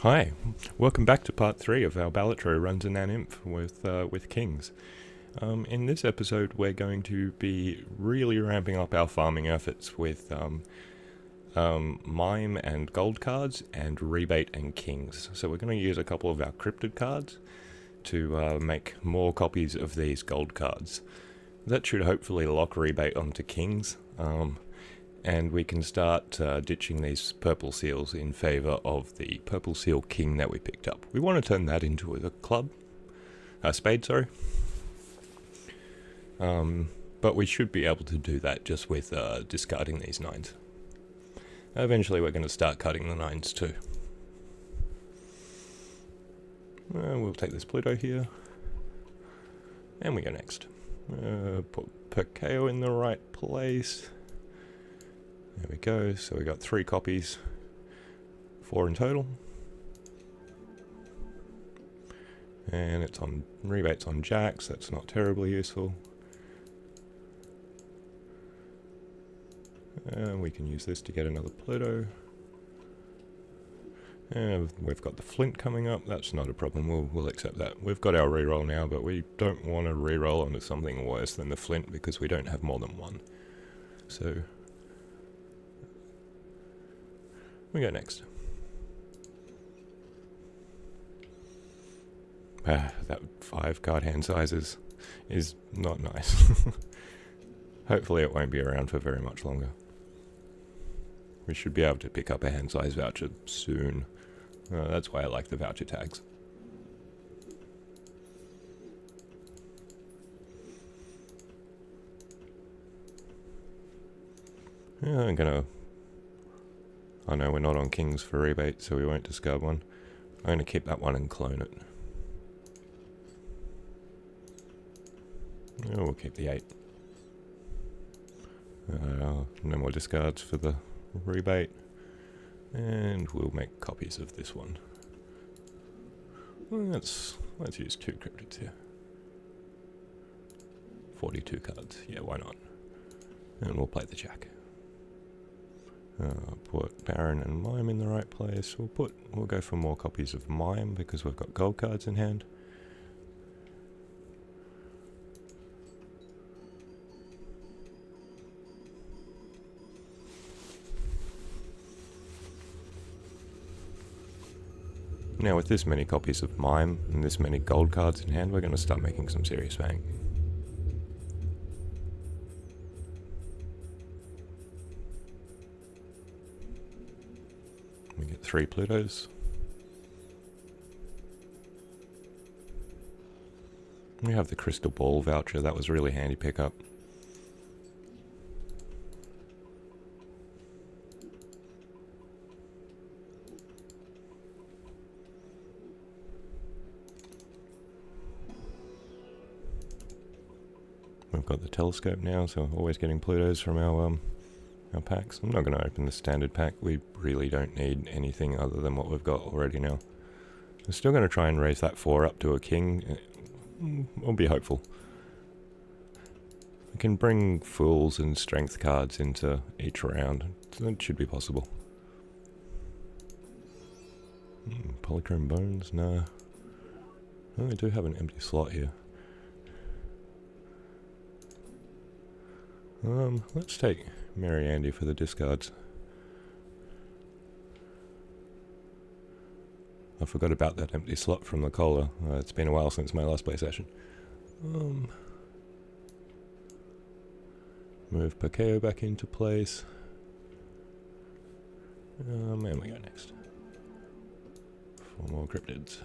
Hi, welcome back to part 3 of our Balatro runs in NANEINF with Kings. In this episode we're going to be really ramping up our farming efforts with Mime and Gold cards and Rebate and Kings. So we're going to use a couple of our cryptid cards to make more copies of these Gold cards. That should hopefully lock Rebate onto Kings. And we can start ditching these purple seals in favour of the purple seal king that we picked up. We want to turn that into a club, a spade, sorry. But we should be able to do that just with discarding these nines. Eventually we're going to start cutting the nines too. We'll take this Pluto here. And we go next. Put Perkeo in the right place. There we go, so we got 3 copies, 4 in total. And it's on rebates on jacks, that's not terribly useful. And we can use this to get another Pluto. And we've got the Flint coming up, that's not a problem, we'll accept that. We've got our reroll now, but we don't want to reroll onto something worse than the Flint because we don't have more than one. So we go next. That 5 card hand size is not nice. Hopefully it won't be around for very much longer. We should be able to pick up a hand size voucher soon. That's why I like the voucher tags. I'm gonna... Oh no, we're not on Kings for rebate, so we won't discard one. I'm going to keep that one and clone it. Oh, we'll keep the 8. No more discards for the rebate. And we'll make copies of this one. Let's use 2 cryptids here. 42 cards, yeah, why not? And we'll play the jack. Put Baron and Mime in the right place. We'll go for more copies of Mime because we've got gold cards in hand. Now with this many copies of Mime and this many gold cards in hand, we're going to start making some serious bank. We get 3 Plutos. We have the Crystal Ball voucher, that was really handy pickup. We've got the telescope now, so always getting Plutos from our packs. I'm not going to open the standard pack, we really don't need anything other than what we've got already now. I'm still going to try and raise that 4 up to a king. I'll be hopeful. We can bring Fools and Strength cards into each round. That should be possible. Polychrome Bones? No. Oh, we do have an empty slot here. Let's take Mary Andy for the discards. I forgot about that empty slot from the Cola. It's been a while since my last play session. Move Perkeo back into place. And we go next. 4 more cryptids.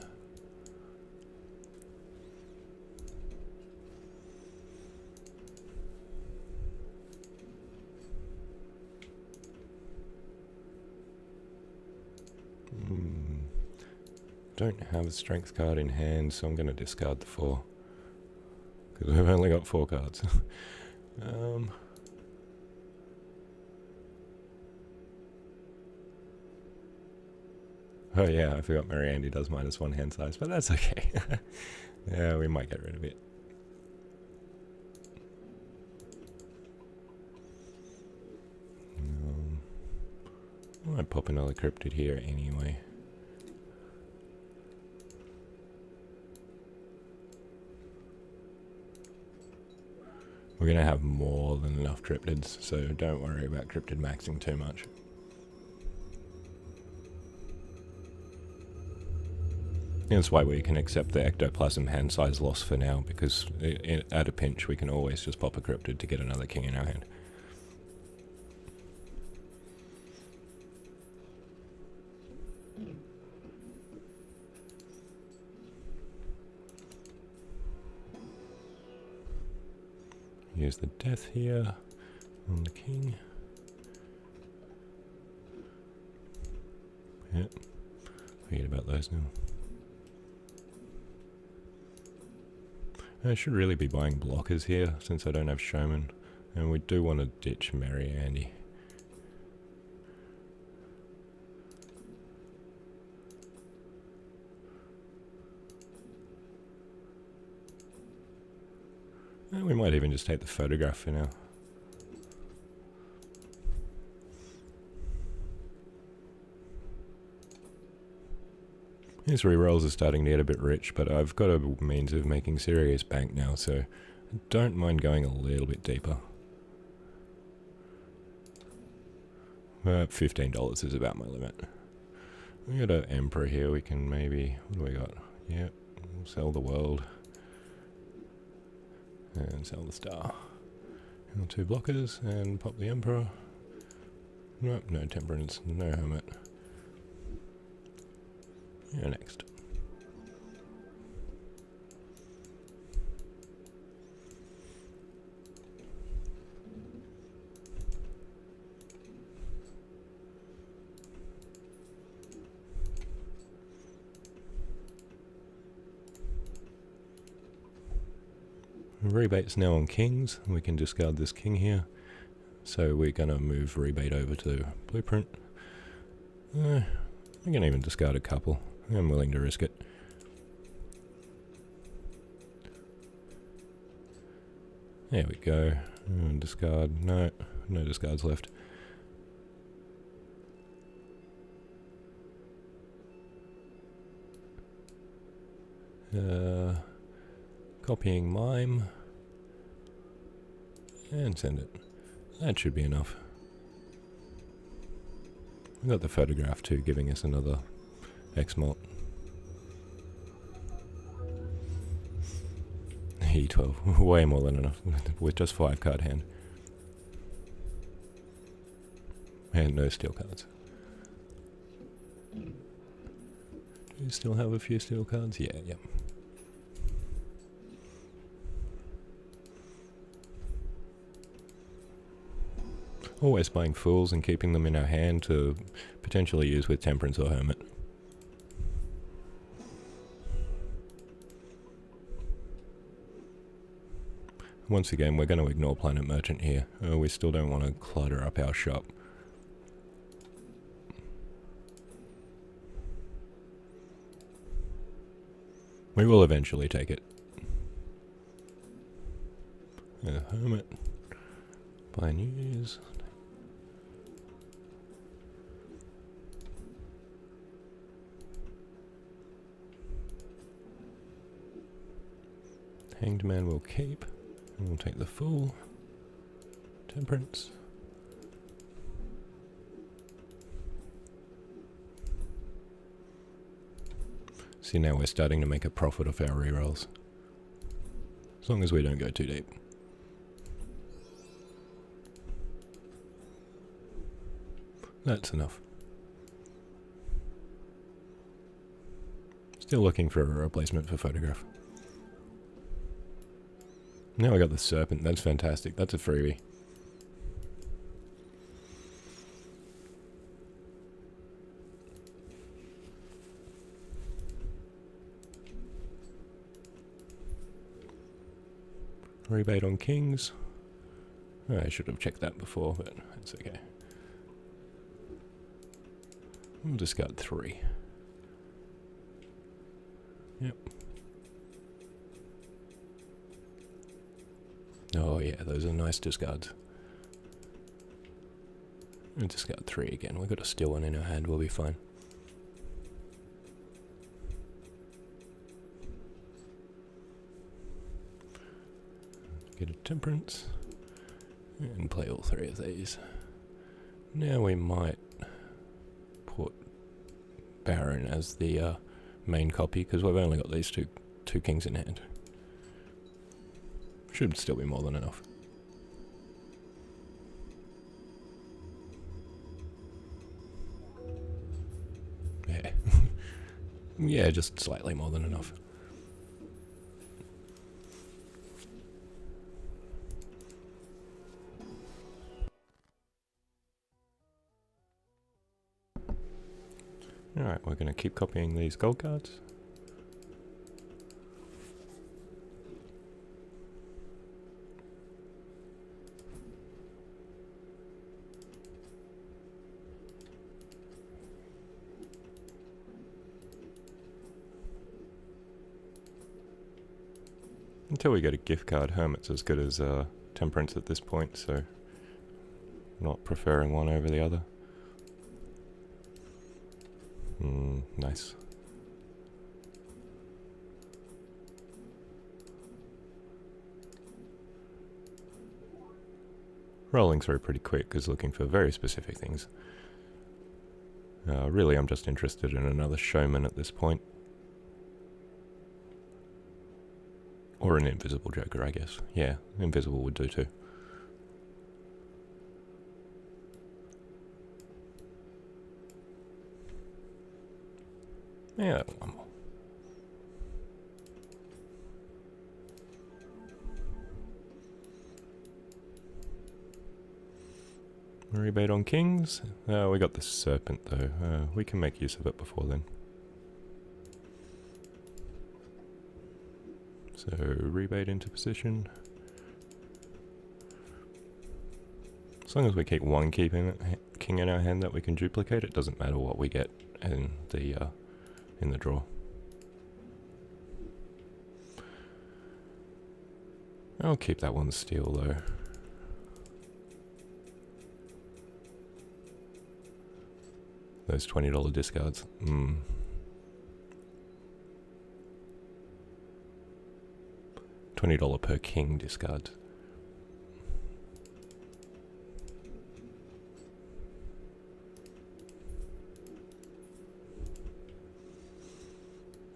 Don't have a strength card in hand, so I'm going to discard the 4. Because we've only got 4 cards. Oh yeah, I forgot Mary Andy does -1 hand size, but that's okay. Yeah, we might get rid of it. I might pop another cryptid here anyway. We're going to have more than enough cryptids, so don't worry about cryptid maxing too much. That's why we can accept the ectoplasm hand size loss for now, because at a pinch we can always just pop a cryptid to get another king in our hand. Use the death here on the king. Yep, forget about those now. I should really be buying blockers here, since I don't have showman, and we do want to ditch Merry Andy. And we might even just take the photograph for now. These rerolls are starting to get a bit rich, but I've got a means of making serious bank now, so I don't mind going a little bit deeper. $15 is about my limit. We got an Emperor here, we can maybe... what do we got? Yep, we'll sell the world. And sell the star. And 2 blockers, and pop the Emperor. Nope, no temperance, no hermit. Yeah, next. Rebate's now on kings. We can discard this king here. So we're going to move rebate over to blueprint. We can even discard a couple. I'm willing to risk it. There we go. Discard. No discards left. Copying mime. And send it. That should be enough. We got the photograph too, giving us another X-Malt. E12, way more than enough, with just 5 card hand. And no steel cards. Do you still have a few steel cards? Yeah, yep. Always buying fools and keeping them in our hand to potentially use with temperance or hermit. Once again, we're going to ignore Planet Merchant here. We still don't want to clutter up our shop. We will eventually take it. Hermit. Buy news. Hanged Man will keep. And we'll take the Fool. Temperance. See, now we're starting to make a profit off our rerolls. As long as we don't go too deep. That's enough. Still looking for a replacement for photograph. Now I got the serpent. That's fantastic. That's a freebie. Rebate on kings. Oh, I should have checked that before, but it's okay. We'll discard 3. Yep. Oh yeah, those are nice discards. We'll discard 3 again. We've got a steel one in our hand, we'll be fine. Get a temperance. And play all three of these. Now we might put Baron as the main copy, because we've only got these two kings in hand. Should still be more than enough. Yeah. Yeah, just slightly more than enough. Alright, we're going to keep copying these gold cards. Until we get a gift card. Hermit's as good as Temperance at this point, so not preferring one over the other. Nice. Rolling through pretty quick because looking for very specific things. Really, I'm just interested in another showman at this point. Or an invisible joker, I guess. Yeah, invisible would do too. Yeah, one more. Rebate on kings. We got the serpent though. We can make use of it before then. So rebate into position. As long as we keep one king in our hand that we can duplicate, it doesn't matter what we get in the draw. I'll keep that one steel though. Those $20 discards. $20 per king discards.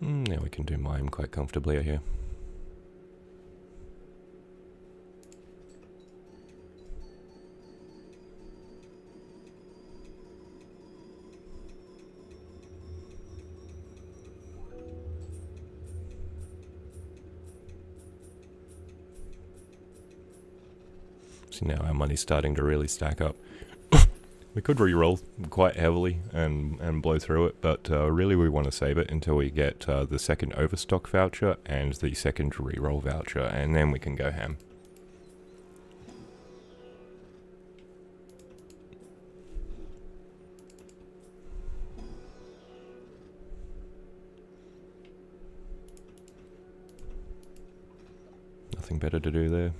Now we can do mime quite comfortably here. So now our money's starting to really stack up. We could re-roll quite heavily and blow through it, but really we want to save it until we get the second overstock voucher and the second re-roll voucher, and then we can go ham. Nothing better to do there.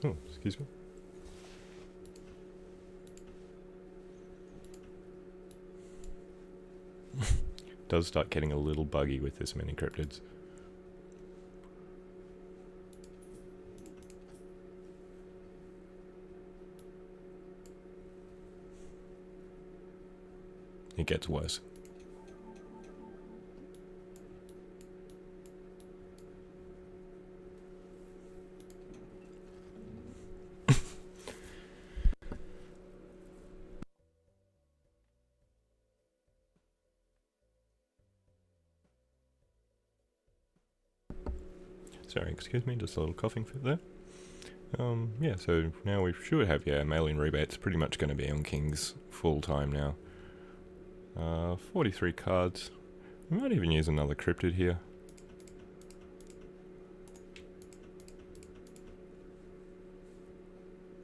Oh, excuse me. Does start getting a little buggy with this many cryptids. It gets worse. Sorry, excuse me, just a little coughing fit there. Yeah, so now we should have, mail-in rebates pretty much going to be on kings full time now. 43 cards. We might even use another cryptid here.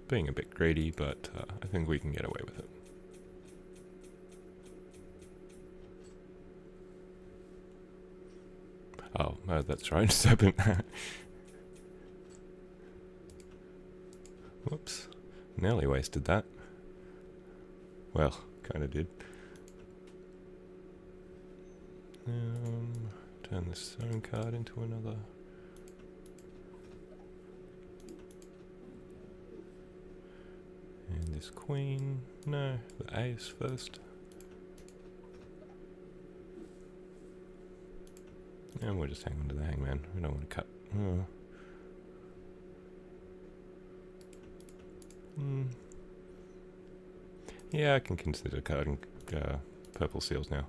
Being a bit greedy, but I think we can get away with it. Oh, that's right, serpent. Whoops, nearly wasted that. Well, kind of did. Turn this stone card into another. And this queen. No, the ace first. And we'll just hang on to the hangman. We don't want to cut. Yeah, I can consider cutting purple seals now.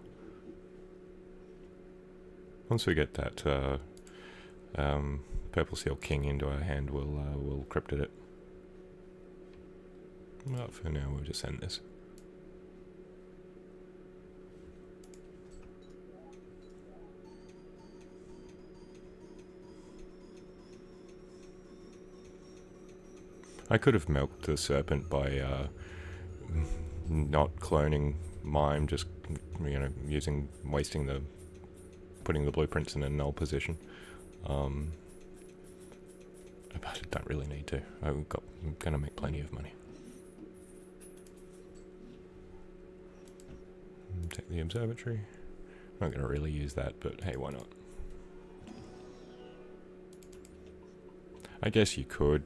Once we get that purple seal king into our hand, we'll cryptid it. But for now, we'll just end this. I could have milked the serpent by not cloning mime, just putting the blueprints in a null position. But I don't really need to. I'm gonna make plenty of money. Take the observatory. I'm not gonna really use that, but hey, why not? I guess you could.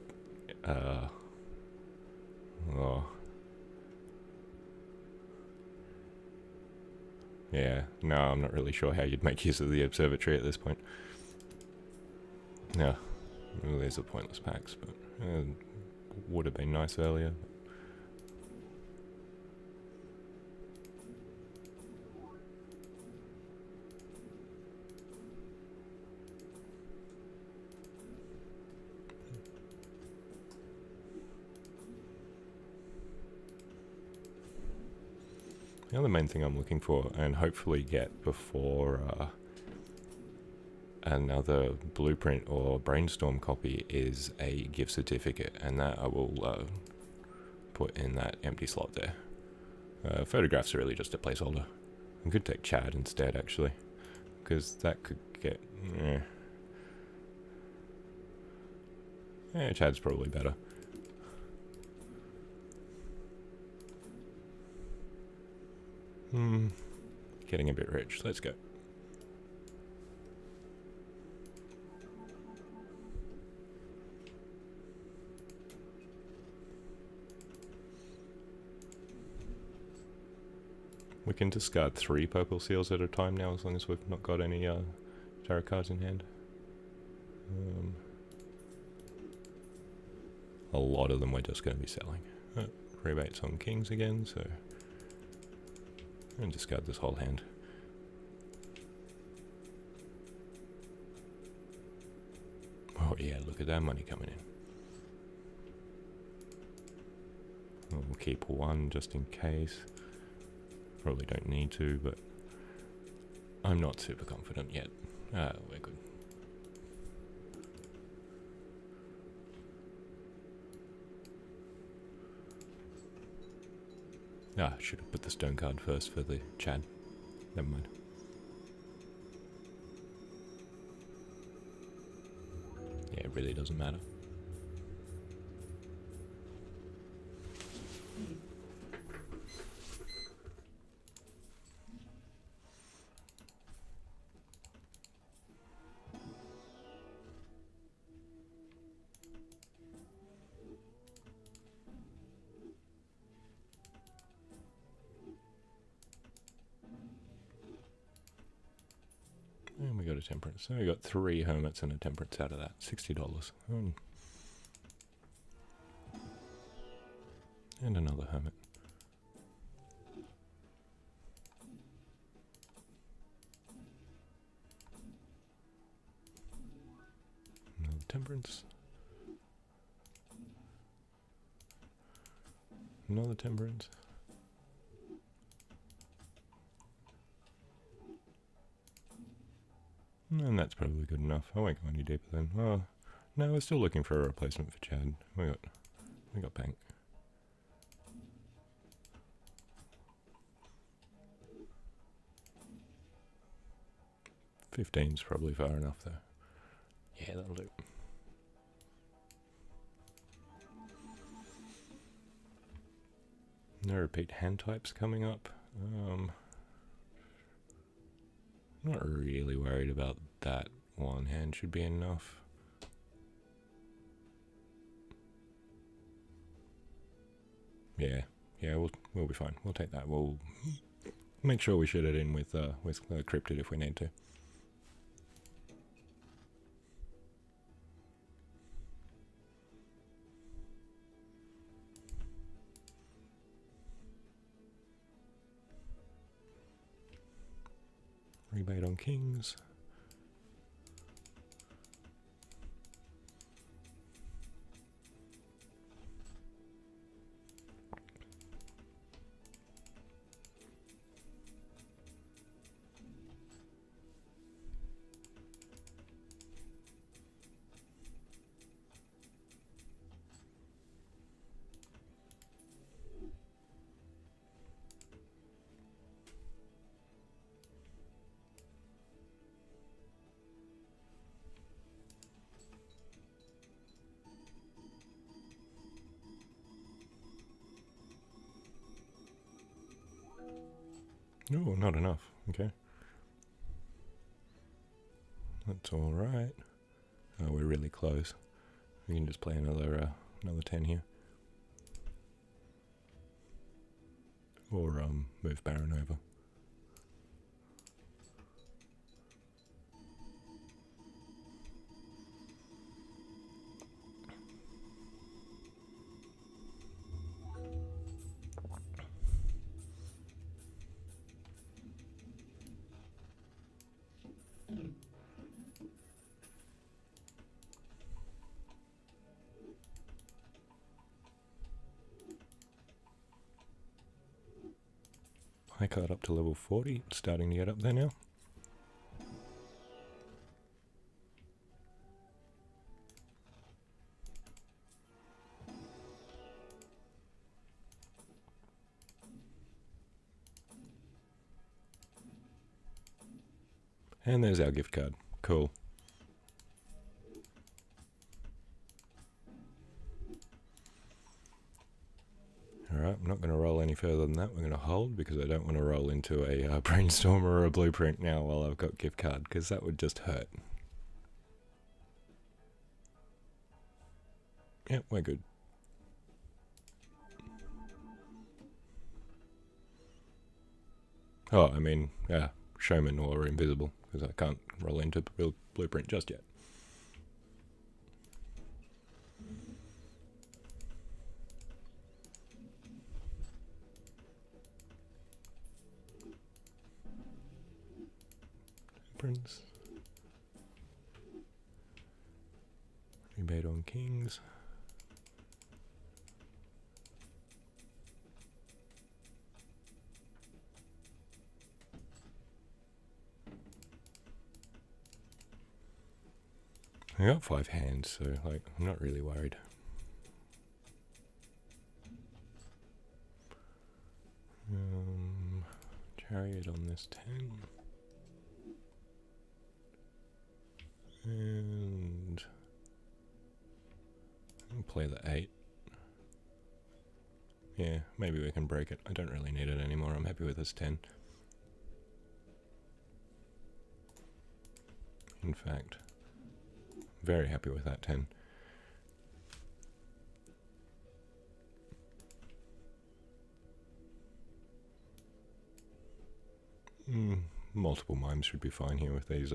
Yeah, no, I'm not really sure how you'd make use of the observatory at this point. Yeah, well, these are pointless packs, but would have been nice earlier. The other main thing I'm looking for, and hopefully get before another blueprint or brainstorm copy, is a gift certificate, and that I will put in that empty slot there. Photographs are really just a placeholder. I could take Chad instead, actually, because that could get... Yeah, Chad's probably better. Getting a bit rich. Let's go. We can discard 3 purple seals at a time now, as long as we've not got any tarot cards in hand. A lot of them we're just going to be selling. Rebates on kings again, so... and discard this whole hand. Oh yeah, look at that money coming in. We'll keep 1 just in case. Probably don't need to, but I'm not super confident yet. We're good. Should have put the stone card first for the Chad. Never mind. Yeah, it really doesn't matter. And we got a temperance. So we got 3 hermits and a temperance out of that. $60. And another hermit. Another temperance. Another temperance. And that's probably good enough. I won't go any deeper then. Oh, no, we're still looking for a replacement for Chad. We got bank. $15's probably far enough though. Yeah, that'll do. No repeat hand types coming up. Not really worried about that. One hand should be enough. Yeah, we'll be fine. We'll take that. We'll make sure we shoot it in with cryptid if we need to. Rebate on kings. No, not enough. Okay. That's alright. Oh, we're really close. We can just play another 10 here. Or move Baron over. High card up to level 40, it's starting to get up there now. And there's our gift card. Cool. Alright, I'm not going to roll any further than that. We're going to hold because I don't want to roll into a brainstorm or a blueprint now while I've got gift card, because that would just hurt. Yep, we're good. Oh, I mean, showman or invisible, because I can't roll into blueprint just yet. Prince. Rebate on kings. I got 5 hands, so like I'm not really worried. Chariot on this 10. And I'll play the 8. Yeah, maybe we can break it. I don't really need it anymore. I'm happy with this 10. In fact, very happy with that 10. Multiple mimes should be fine here with these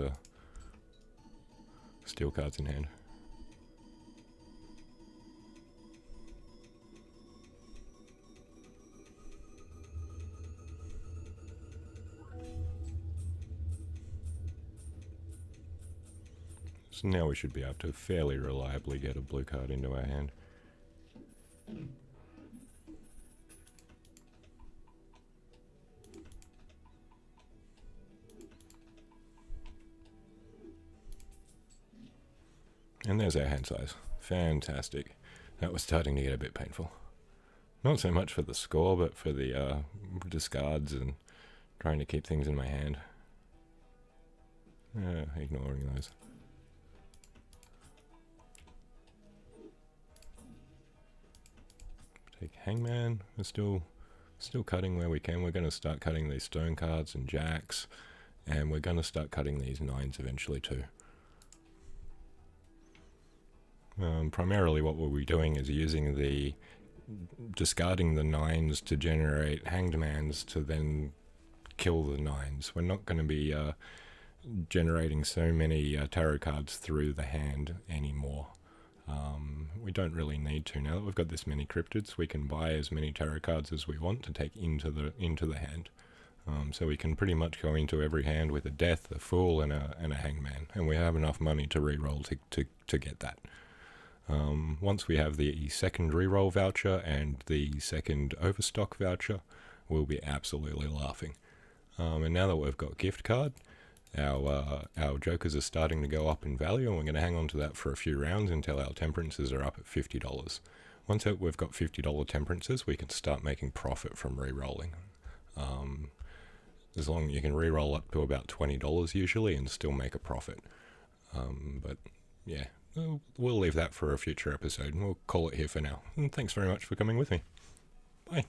steel cards in hand. So now we should be able to fairly reliably get a blue card into our hand. And there's our hand size. Fantastic. That was starting to get a bit painful. Not so much for the score, but for the discards and trying to keep things in my hand. Ignoring those. Take Hangman. We're still Still cutting where we can. We're going to start cutting these stone cards and jacks, and we're going to start cutting these 9s eventually too. Primarily what we'll be doing is discarding the 9s to generate hanged mans to then kill the 9s. We're not going to be generating so many tarot cards through the hand anymore. We don't really need to. Now that we've got this many cryptids, we can buy as many tarot cards as we want to take into the hand. So we can pretty much go into every hand with a death, a fool, and a hangman, and we have enough money to re-roll to get that. Once we have the second reroll voucher and the second overstock voucher, we'll be absolutely laughing. And now that we've got gift card, our jokers are starting to go up in value, and we're going to hang on to that for a few rounds until our temperances are up at $50. Once we've got $50 temperances, we can start making profit from re-rolling. As long as you can re-roll up to about $20 usually and still make a profit. But yeah, we'll leave that for a future episode, and we'll call it here for now. And thanks very much for coming with me. Bye.